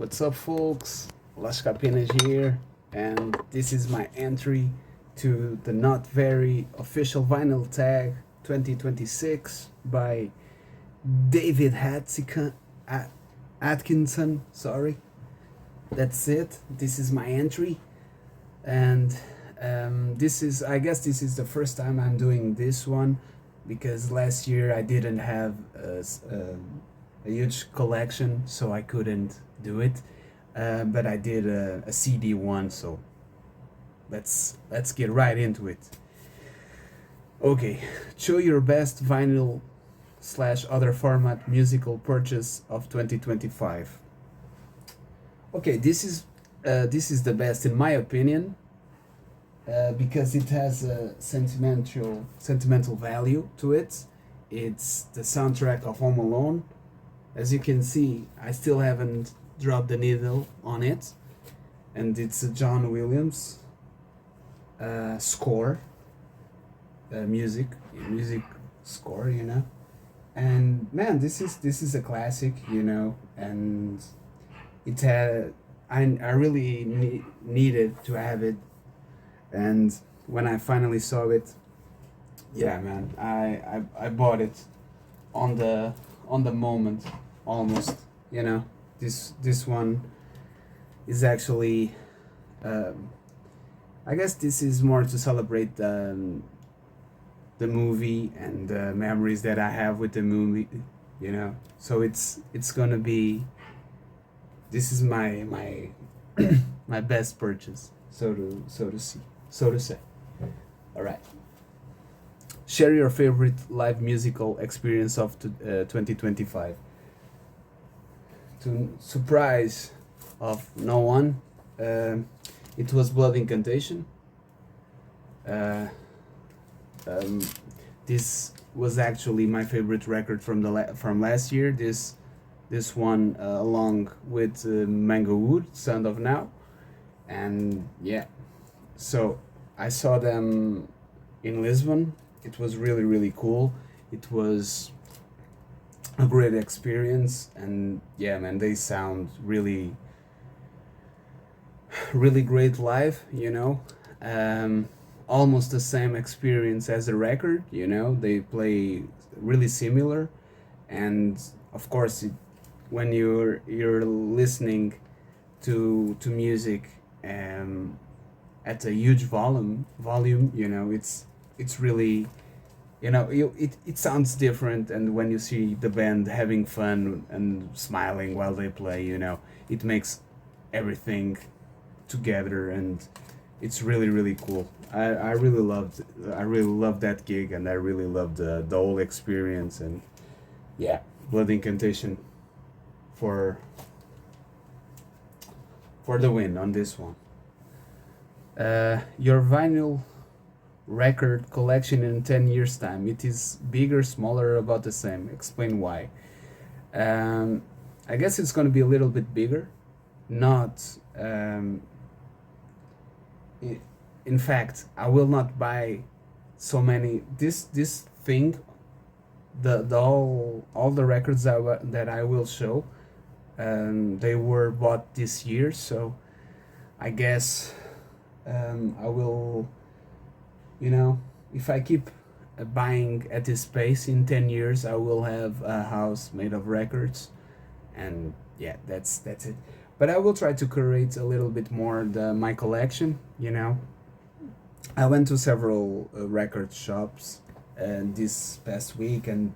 What's up, folks? Las Capinas here, and this is my entry to the Not Very Official Vinyl Tag 2026 by David Atkinson. Sorry, that's it. This is my entry, and I guess this is the first time I'm doing this one because last year I didn't have a huge collection, so I couldn't do it. But I did a CD one, so let's get right into it. Okay, show your best vinyl slash other format musical purchase of 2025. Okay, this is the best in my opinion, because it has a sentimental value to it. It's the soundtrack of Home Alone. As you can see, I still haven't dropped the needle on it, and it's a John Williams score, music score, And man, this is a classic, and it had I really needed to have it, and when I finally saw it, yeah, man, I bought it on the moment, almost. This one is actually, I guess this is more to celebrate the movie and the memories that I have with the movie. So it's gonna be, this is my my best purchase, so to say. All right. Share your favorite live musical experience of 2025. To surprise of no one, it was Blood Incantation. This was actually my favorite record from last year. This one, along with Mango Wood, Sound of Now, and yeah. So I saw them in Lisbon. It was really cool. It was a great experience, and yeah, man, they sound really great live. Almost the same experience as the record. They play really similar, and of course, when you're listening to music at a huge volume, it's really, it sounds different, and when you see the band having fun and smiling while they play, it makes everything together, and it's really cool. I really loved that gig, and I really loved the whole experience, and yeah, Blood Incantation for the win on this one. Your vinyl record collection in 10 years time, it is bigger, smaller, about the same? Explain why. I guess it's going to be a little bit bigger. Not in fact, I will not buy so many. This thing, the all the records that I will show, they were bought this year, so I guess I will, if I keep buying at this pace, in 10 years I will have a house made of records, and yeah, that's it. But I will try to curate a little bit more my collection. I went to several record shops this past week, and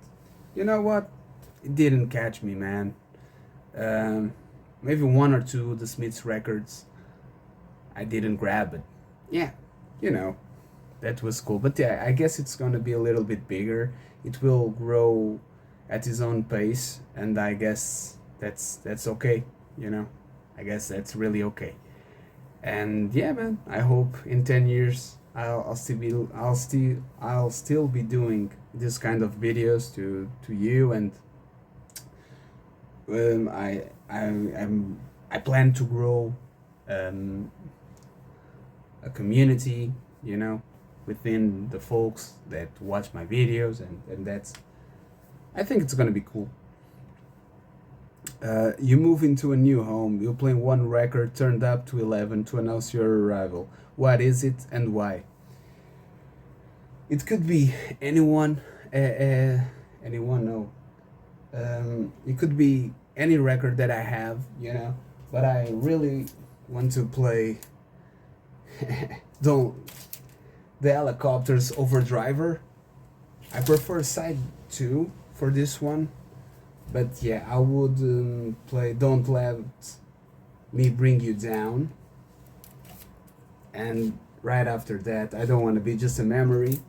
you know what? It didn't catch me, man. Maybe one or two of the Smiths records I didn't grab it. Yeah, that was cool. But yeah, I guess it's gonna be a little bit bigger. It will grow at its own pace, and I guess that's okay. I guess that's really okay. And yeah, man, I hope in 10 years I'll still be doing this kind of videos to you, and I plan to grow a community, within the folks that watch my videos, and that's, I think it's gonna be cool. You move into a new home. You play one record turned up to 11 to announce your arrival. What is it and why? It could be anyone. Anyone? No. It could be any record that I have, But I really want to play. Don't the Helicopters Overdriver. I prefer side two for this one, but yeah, I would play Don't Let Me Bring You Down, and right after that, I Don't Want to Be Just a Memory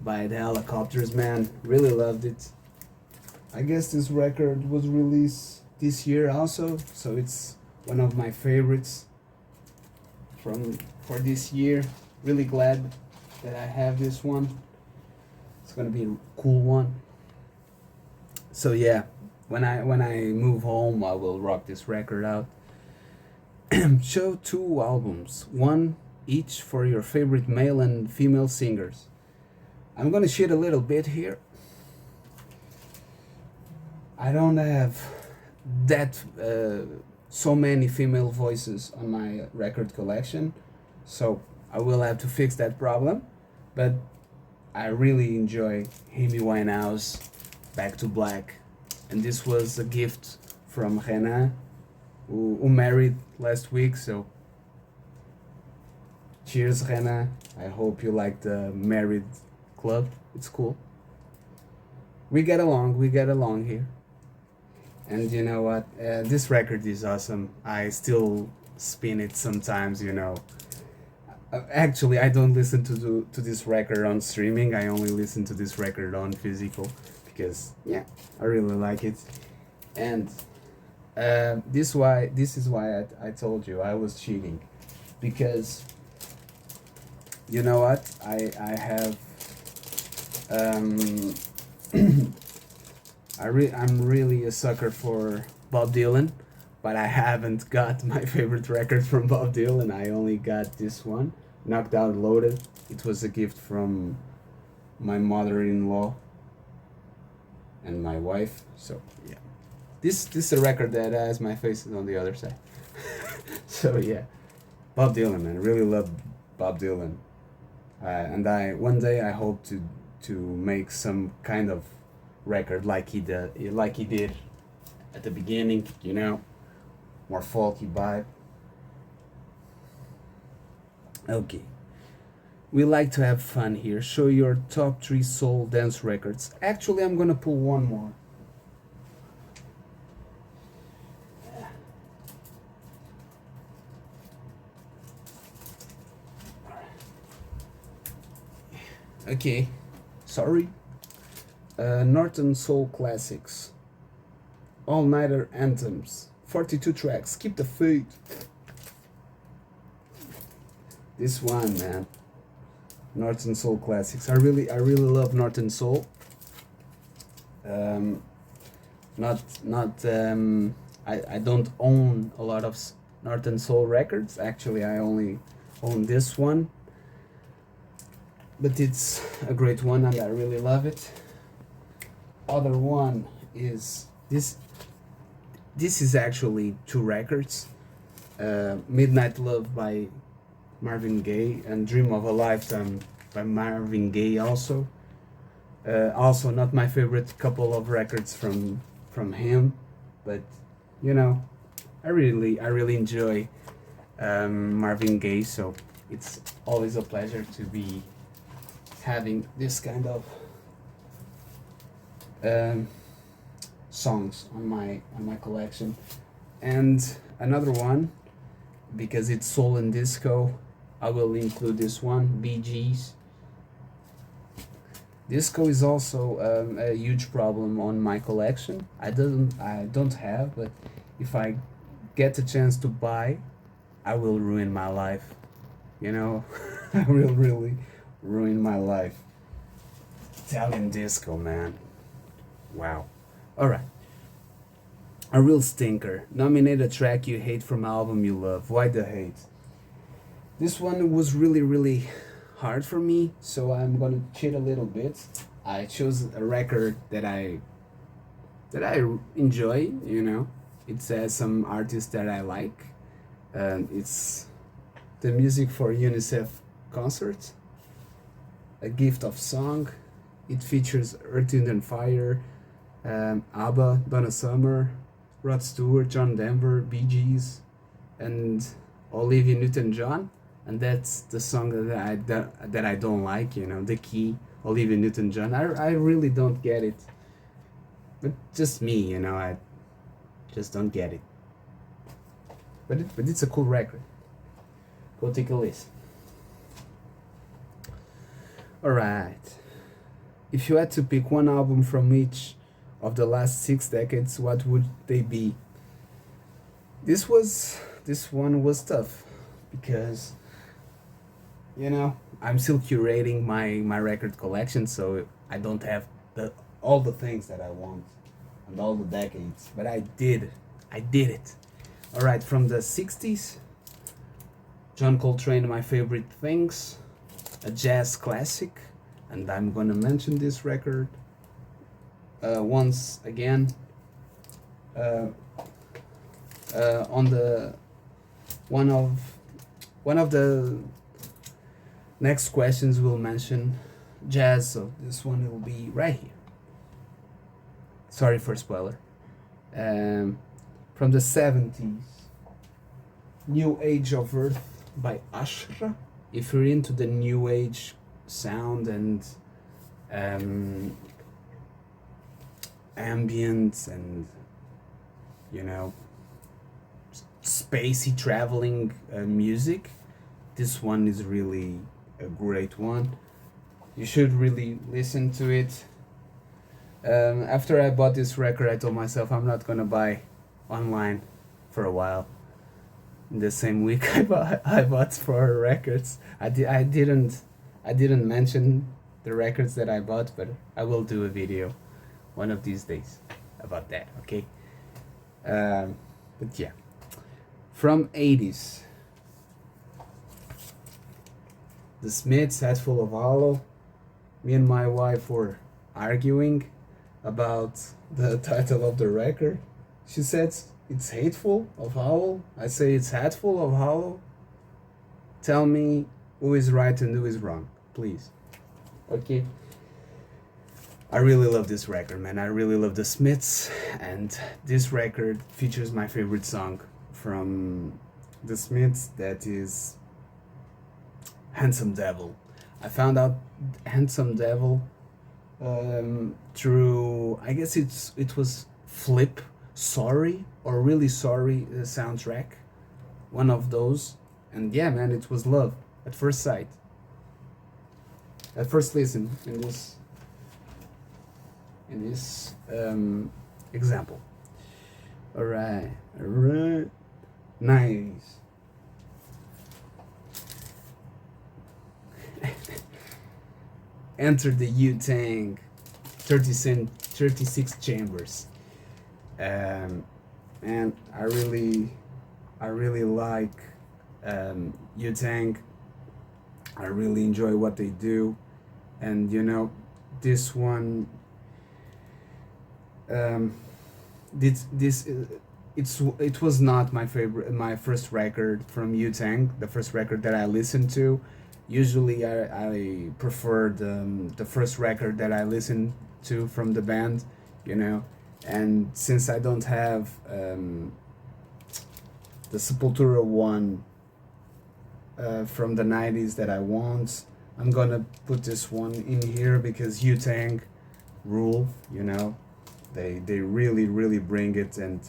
by the Helicopters. Man, really loved it. I guess this record was released this year also, so it's one of my favorites from for this year. Really glad that I have this one. It's gonna be a cool one. So yeah, when I move home, I will rock this record out. Show two albums, one each for your favorite male and female singers. I'm gonna shit a little bit here. I don't have that so many female voices on my record collection, so I will have to fix that problem. But I really enjoy Amy Winehouse, Back to Black, and this was a gift from Renan, who married last week. So cheers, Renan. I hope you like the married club. It's cool. We get along here. And you know what? This record is awesome. I still spin it sometimes. Actually, I don't listen to this record on streaming. I only listen to this record on physical because yeah, I really like it. And this is why I told you I was cheating, because you know what? I have um, I'm really a sucker for Bob Dylan, but I haven't got my favorite record from Bob Dylan. I only got this one, Knocked Out Loaded. It was a gift from my mother-in-law and my wife. So yeah, this is a record that has my face on the other side. So yeah, Bob Dylan, man, I really love Bob Dylan, and I one day I hope to make some kind of record like he did at the beginning, more folky vibe. Okay, we like to have fun here. Show your top 3 soul dance records. Actually, I'm gonna pull one more. Okay, sorry. Northern Soul Classics, All Nighter Anthems, 42 tracks, Keep the Faith. This one, man, Northern Soul Classics. I really love Northern Soul. Not I don't own a lot of Northern Soul records. Actually, I only own this one, but it's a great one and I really love it. Other one is this. This is actually 2 records. Midnight Love by Marvin Gaye and Dream of a Lifetime by Marvin Gaye also. Also not my favorite couple of records from him, but I really enjoy Marvin Gaye, so it's always a pleasure to be having this kind of songs on my collection. And another one, because it's soul and disco, I will include this one, Bee Gees. Disco is also a huge problem on my collection. I don't have, but if I get a chance to buy, I will ruin my life. I will really ruin my life. Italian disco, man. Wow. Alright. A real stinker. Nominate a track you hate from an album you love. Why the hate? This one was really hard for me, so I'm gonna cheat a little bit. I chose a record that I enjoy, It says some artists that I like. It's the music for UNICEF concerts, A Gift of Song. It features Earth, Wind and Fire, ABBA, Donna Summer, Rod Stewart, John Denver, Bee Gees, and Olivia Newton-John. And that's the song that I don't like. You know, the key, Olivia Newton-John. I really don't get it. But just me, you know, I just don't get it. But it's a cool record. Go take a listen. Alright. If you had to pick one album from each of the last 6 decades, what would they be? This one was tough because, you know, I'm still curating my record collection, so I don't have all the things that I want and all the decades, but I did it. All right, from the 60s, John Coltrane, My Favorite Things, a jazz classic, and I'm gonna mention this record once again on the one of the next questions we'll mention jazz, so this one will be right here. Sorry for spoiler. From the 70s, New Age of Earth by Ashra. If you're into the new age sound and ambient and, you know, spacey traveling music, this one is really a great one. You should really listen to it. After I bought this record, I told myself I'm not gonna buy online for a while. In the same week I bought 4 records. I didn't mention the records that I bought, but I will do a video one of these days about that. Okay. But yeah, from 80s, The Smiths, Head Full of Hollow. Me and my wife were arguing about the title of the record. She said it's Hateful of Hollow. I say it's Hatful of Hollow. Tell me who is right and who is wrong, please. Okay. I really love this record, man. I really love the Smiths, and this record features my favorite song from the Smiths, that is Handsome Devil. I found out Handsome Devil through, I guess it was Flip Sorry or Really Sorry soundtrack, one of those. And yeah, man, it was love at first sight, at first listen in this example. All right, nice. Enter the Wu-Tang 36 Chambers. And I really like Wu-Tang. I really enjoy what they do, and you know, this one, it was not my first record from Wu-Tang, the first record that I listened to. Usually I prefer the first record that I listen to from the band, you know. And since I don't have the Sepultura one from the 90s that I want, I'm gonna put this one in here because Wu-Tang rule, you know. They really bring it, and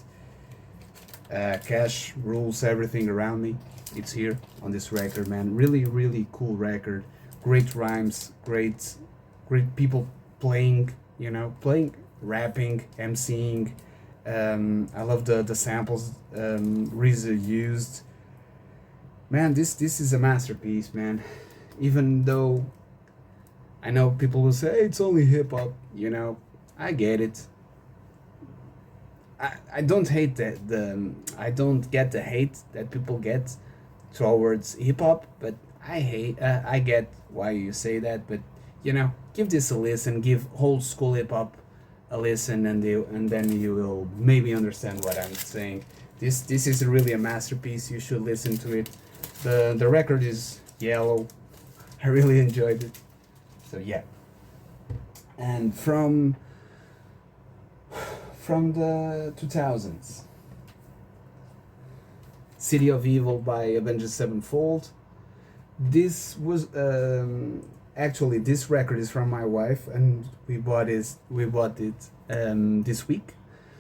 Cash rules everything around me. It's here on this record, man. Really cool record. Great rhymes, great people playing, you know, rapping, emceeing. I love the samples RZA used. Man, this is a masterpiece, man. Even though I know people will say, hey, it's only hip hop, you know, I get it. I don't hate I don't get the hate that people get towards hip hop, but I get why you say that. But you know, give this a listen. Give old school hip hop a listen, and then you will maybe understand what I'm saying. This is really a masterpiece. You should listen to it. The record is yellow. I really enjoyed it. So yeah. And from the 2000s, City of Evil by Avenged Sevenfold. This was actually, this record is from my wife, and we bought it this week.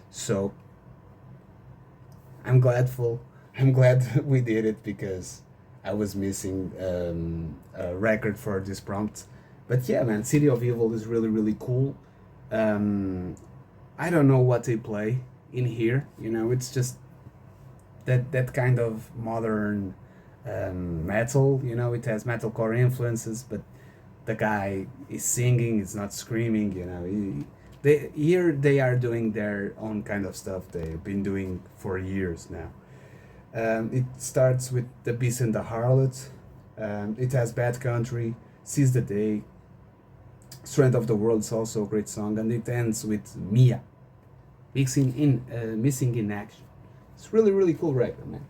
So I'm glad we did it, because I was missing a record for this prompt. But yeah, man, City of Evil is really really cool. Um, I don't know what they play in here. You know, it's just that kind of modern metal. You know, it has metalcore influences, but the guy is singing, it's not screaming. You know, they are doing their own kind of stuff. They've been doing for years now. It starts with The Beast and the Harlot. It has Bad Country, Seize the Day, Strength of the World is also a great song, and it ends with Mia, missing in action. It's really really cool record, man.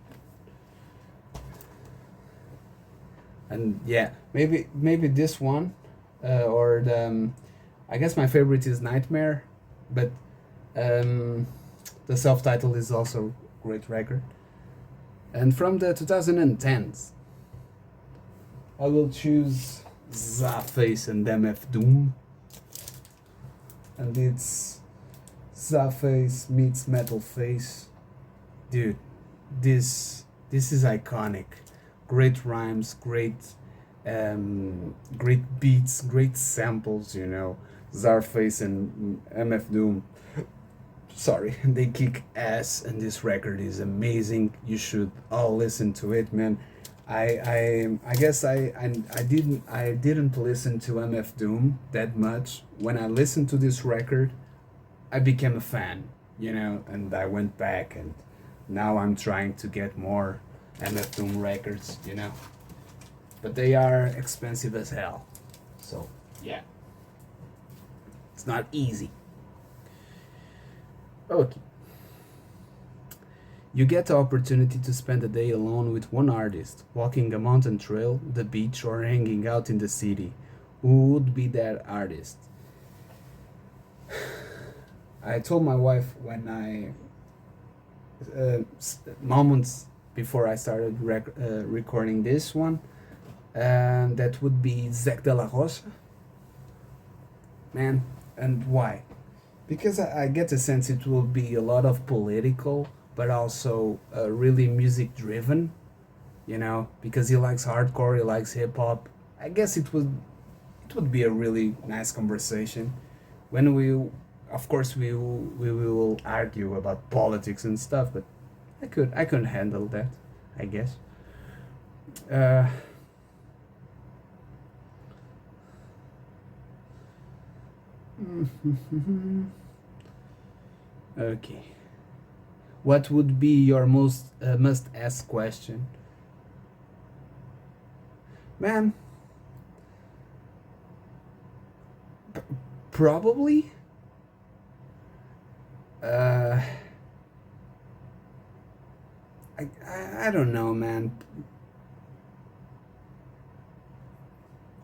And yeah, maybe this one, or the I guess my favorite is Nightmare, but um, the self-title is also a great record. And from the 2010s, I will choose Zaface and MF Doom, and it's Zaface meets Metal Face. Dude, this is iconic. Great rhymes, great beats, great samples. You know, Zarface and MF Doom. Sorry, they kick ass, and this record is amazing. You should all listen to it, man. I guess I didn't listen to MF Doom that much. When I listened to this record, I became a fan, you know, and I went back, and now I'm trying to get more MF Doom records, you know. But they are expensive as hell. So, yeah. It's not easy. Okay. You get the opportunity to spend a day alone with one artist, walking a mountain trail, the beach, or hanging out in the city. Who would be that artist? I told my wife when moments before I started recording this one, and that would be Zac de la Rocha. Man, and why? Because I get the sense it will be a lot of political, but also really music driven, you know, because he likes hardcore, he likes hip hop. I guess it would be a really nice conversation. When of course, we will argue about politics and stuff, but I could handle that, I guess. Uh, okay. What would be your most must ask question? Man, probably. Uh, I don't know, man.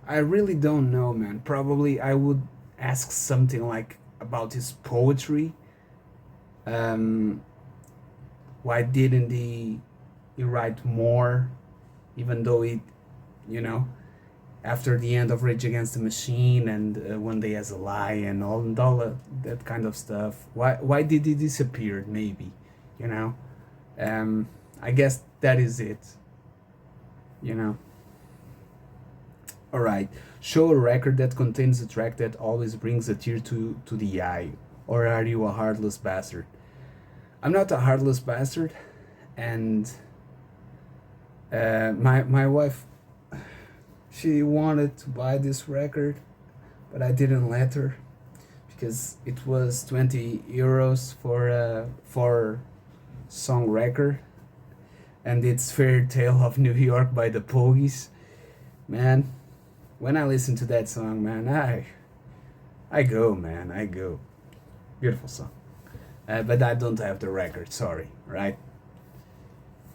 I really don't know, man. Probably I would ask something like about his poetry. Um, why didn't he write more, even though you know, after the end of Rage Against the Machine and One Day as a Lie and all that kind of stuff. Why did he disappear? Maybe, you know. Um, I guess that is it. You know. All right. Show a record that contains a track that always brings a tear to the eye. Or are you a heartless bastard? I'm not a heartless bastard, and my wife, she wanted to buy this record, but I didn't let her, because it was 20 euros for a four song record, and it's Fairy Tale of New York by the Pogues. Man, when I listen to that song, man, I go, man, I go. beautiful song. But I don't have the record, sorry, right?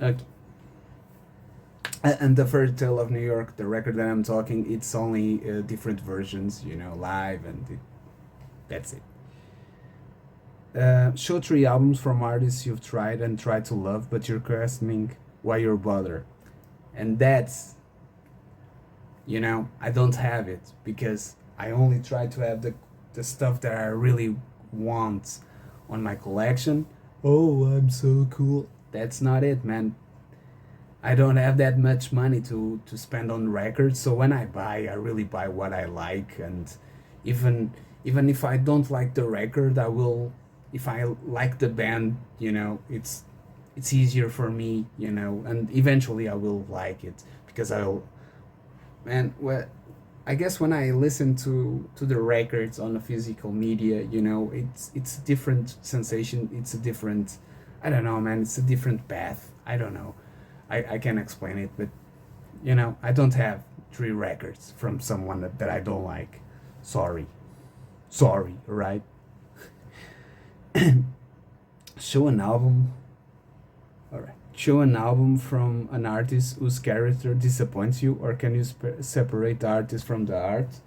Okay. And the Fairy Tale of New York, the record that I'm talking, it's only different versions, you know, live, and that's it. Show three albums from artists you've tried and tried to love, but you're questioning why you're bothered. And that's, you know, I don't have it because I only try to have the stuff that I really want on my collection. Oh, I'm so cool. That's not it, man. I don't have that much money to spend on records, so when I buy, I really buy what I like, and even even if I don't like the record, I will. If I like the band, you know, it's easier for me, you know, and eventually I will like it because I'll. And well, I guess when I listen to the records on the physical media, you know, it's a different sensation. It's a different, I don't know, man. It's a different path. I don't know. I can't explain it, but you know, I don't have three records from someone that I don't like. Sorry, sorry, right? Show an album. All right. Show an album from an artist whose character disappoints you, or can you separate the artist from the art?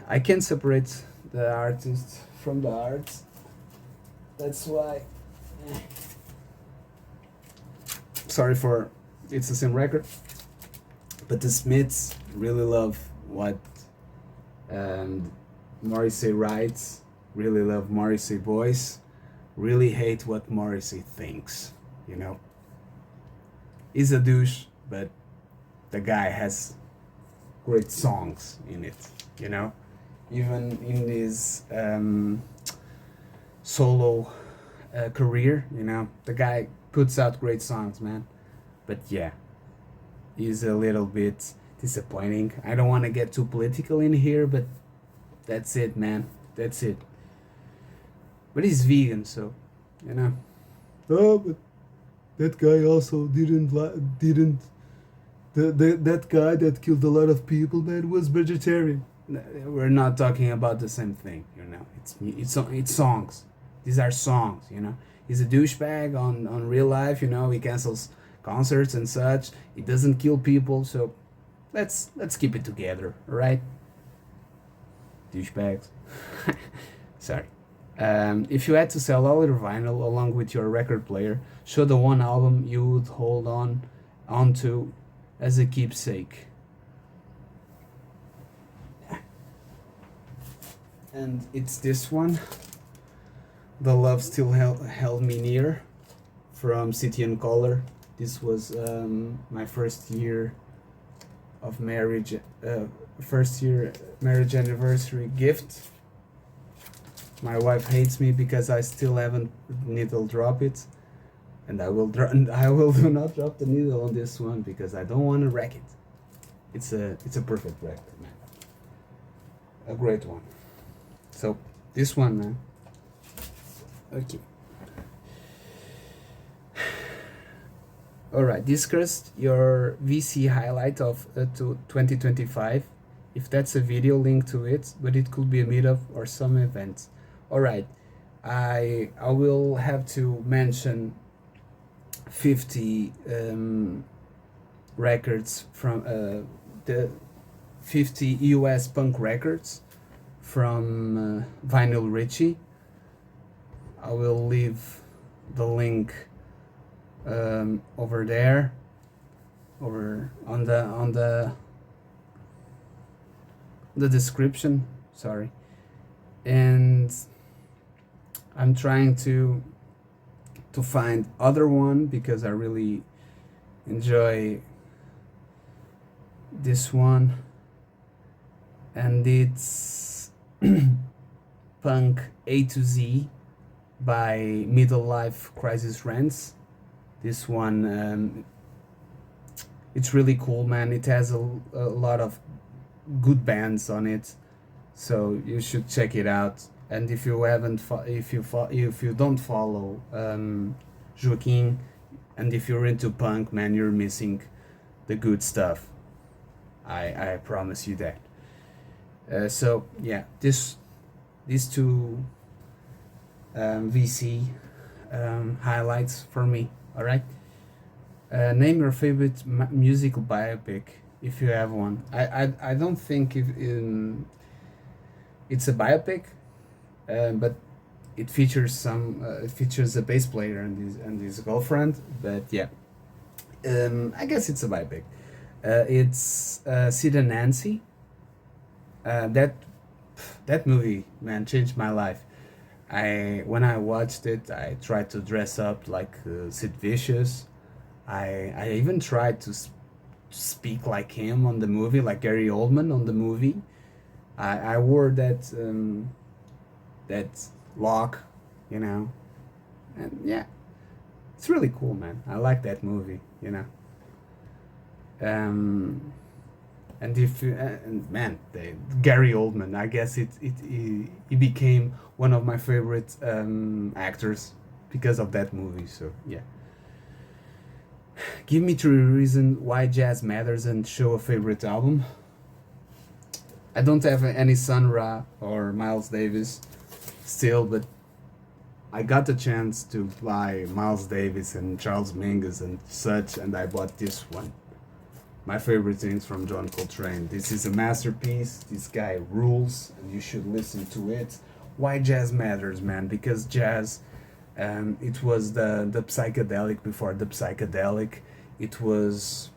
I can separate the artist from the art. That's why. Sorry for it's the same record, but the Smiths really love what um, Morrissey writes, really love Morrissey voice, really hate what Morrissey thinks. You know, he's a douche, but the guy has great songs in it. You know, even in his solo career, you know, the guy puts out great songs, man. But yeah, he's a little bit disappointing. I don't want to get too political in here, but that's it, man. That's it. But he's vegan, so you know. Oh, but that guy also didn't that guy that killed a lot of people, man, was vegetarian. We're not talking about the same thing, you know. It's songs. These are songs, you know. He's a douchebag on real life, you know. He cancels concerts and such. He doesn't kill people, so let's keep it together, all right? Douchebags. Sorry. If you had to sell all your vinyl along with your record player, show the one album you would hold onto as a keepsake. And it's this one. The Love Still Held Me Near from City and Color. This was my first year of marriage, first year marriage anniversary gift. My wife hates me because I still haven't needle drop it, and I will do not drop the needle on this one because I don't want to wreck it. It's a perfect record, man. A great one. So this one, man. Okay. All right. Discuss your VC highlight of 2025. If that's a video link to it, but it could be a meetup or some event. All right. I will have to mention 50 records from the 50 US punk records from Vinyl Richie. I will leave the link over there, over on the description. Sorry, and I'm trying to find other one because I really enjoy this one, and it's Punk A to Z by Middle Life Crisis Rants. This one, it's really cool, man. It has a lot of good bands on it, so you should check it out. And if you haven't, if you don't follow Joaquin, and if you're into punk, man, you're missing the good stuff. I promise you that. So yeah, these two VC highlights for me. All right. Name your favorite musical biopic if you have one. I don't think if it's a biopic, but it features a bass player and his girlfriend. But yeah, I guess it's a biopic. It's Sid and Nancy. That movie, man, changed my life. When I watched it, I tried to dress up like Sid Vicious. I even tried to speak like him on the movie, like Gary Oldman on the movie. I wore that lock, you know, and yeah, it's really cool, man. I like that movie, you know. Um, and if you, and man, Gary Oldman, I guess he became one of my favorite actors because of that movie. So yeah, give me three reasons why jazz matters and show a favorite album. I don't have any Sun Ra or Miles Davis still, but I got the chance to buy Miles Davis and Charles Mingus and such, and I bought this one. My favorite things from John Coltrane. This is a masterpiece. This guy rules, and you should listen to it. Why jazz matters, man? Because jazz, it was the psychedelic before the psychedelic. It was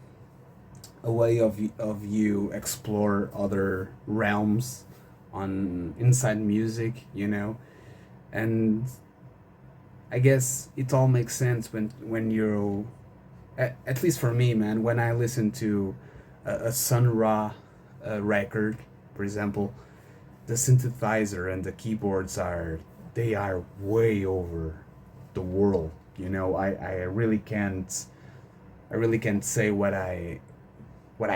a way of you explore other realms on inside music, you know, and I guess it all makes sense when you're at least for me, man, when I listen to a Sun Ra record, for example, the synthesizer and the keyboards they are way over the world. You know, I really can't say what I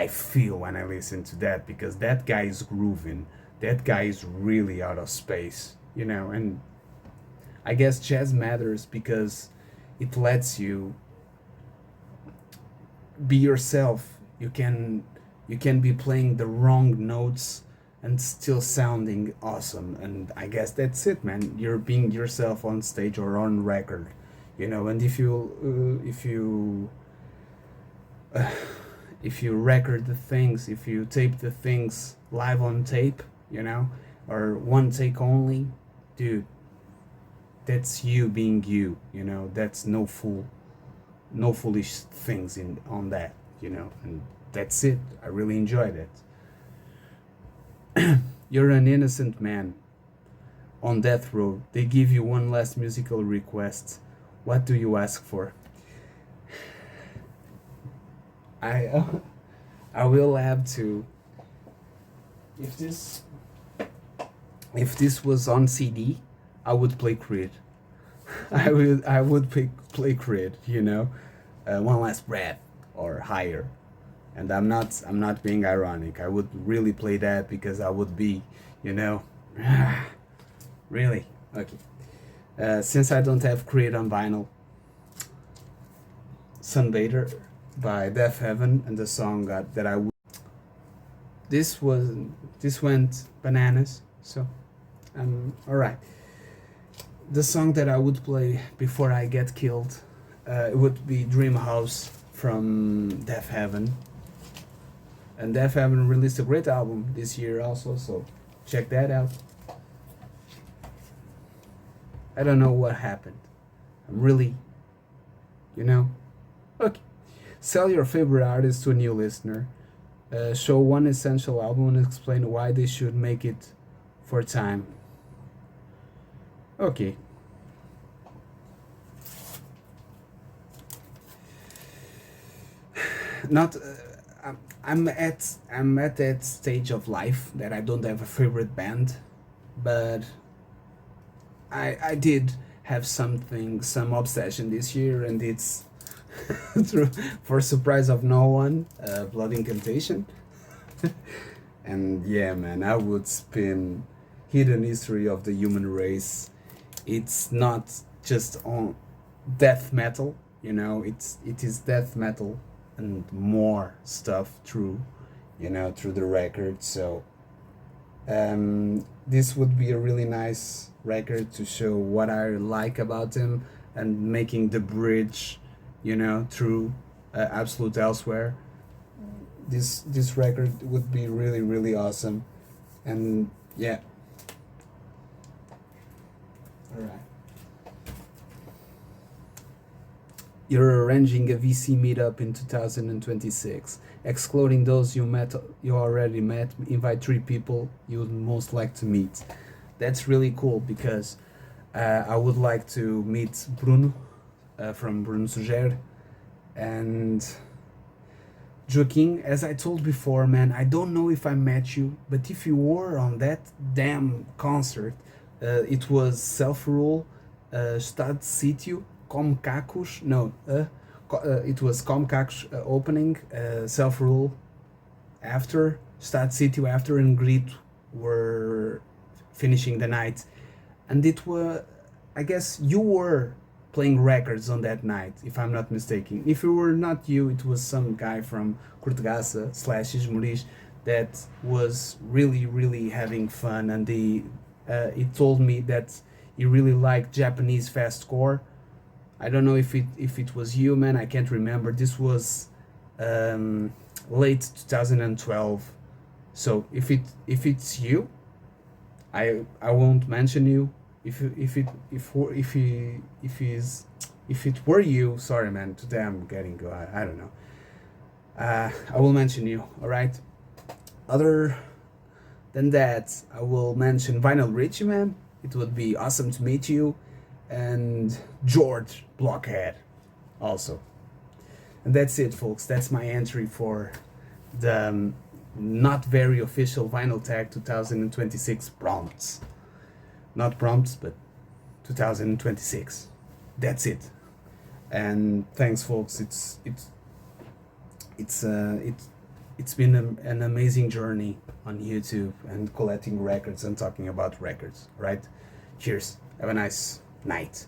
feel when I listen to that because that guy is grooving. That guy is really out of space, you know, and I guess jazz matters because it lets you be yourself. You can be playing the wrong notes and still sounding awesome. And I guess that's it, man. You're being yourself on stage or on record, you know. And if you record the things, if you tape the things live on tape, you know, or one take only, dude, that's you being you, you know. That's no foolish things in on that, you know. And that's it. I really enjoyed it. You're an innocent man on death row. They give you one last musical request. What do you ask for? I I will have to, if this was on CD, I would play Creed. I would play Creed, you know, one last breath or higher, and I'm not being ironic. I would really play that because I would be, you know, really okay. Since I don't have Creed on vinyl, Sunbather by Deaf Heaven and the song that I would. This was this went bananas. So all right. The song that I would play before I get killed, it would be Dream House from Deaf Heaven. And Deaf Heaven released a great album this year also, so check that out. I don't know what happened. I'm really, you know. Okay. Sell your favorite artist to a new listener. Show one essential album and explain why they should make it for time. Okay. Not. I'm at that stage of life that I don't have a favorite band, but I did have some obsession this year, and it's through for surprise of no one, Blood Incantation. And yeah, man, I would spin Hidden History of the Human Race. It's not just on death metal, you know. It is death metal and more stuff through, you know, through the record. So This would be a really nice record to show what I like about him and making the bridge, through Absolute Elsewhere. This record would be really really awesome, and yeah. All right. You're arranging a VC meetup in 2026. Excluding those you already met, invite 3 people you would most like to meet. That's really cool because I would like to meet Bruno from Bruno Suger and Joaquin. As I told before, man, I don't know if I met you, but if you were on that damn concert, it was Self Rule, Stad Sítio, Com Cacos, no, it was Com Cacos opening, Self Rule after, Stad Sítio after, and Grit were finishing the night. And it were, I guess you were playing records on that night, if I'm not mistaken. If it were not you, it was some guy from Cortegaça slash Ismoris that was really, really having fun. And he told me that he really liked Japanese fastcore. I don't know if it was you, man. I can't remember. This was late 2012. So if it's you, I won't mention you. If it were you, sorry, man. Today I'm getting I don't know. I will mention you. All right. Other than that, I will mention Vinyl Richie, man. It would be awesome to meet you, and George Blockhead also. And that's it, folks. That's my entry for the not very official Vinyl Tag 2026 prompts. Not prompts, but 2026. That's it. And thanks, folks. It's been an amazing journey on YouTube and collecting records and talking about records. Right? Cheers. Have a nice night.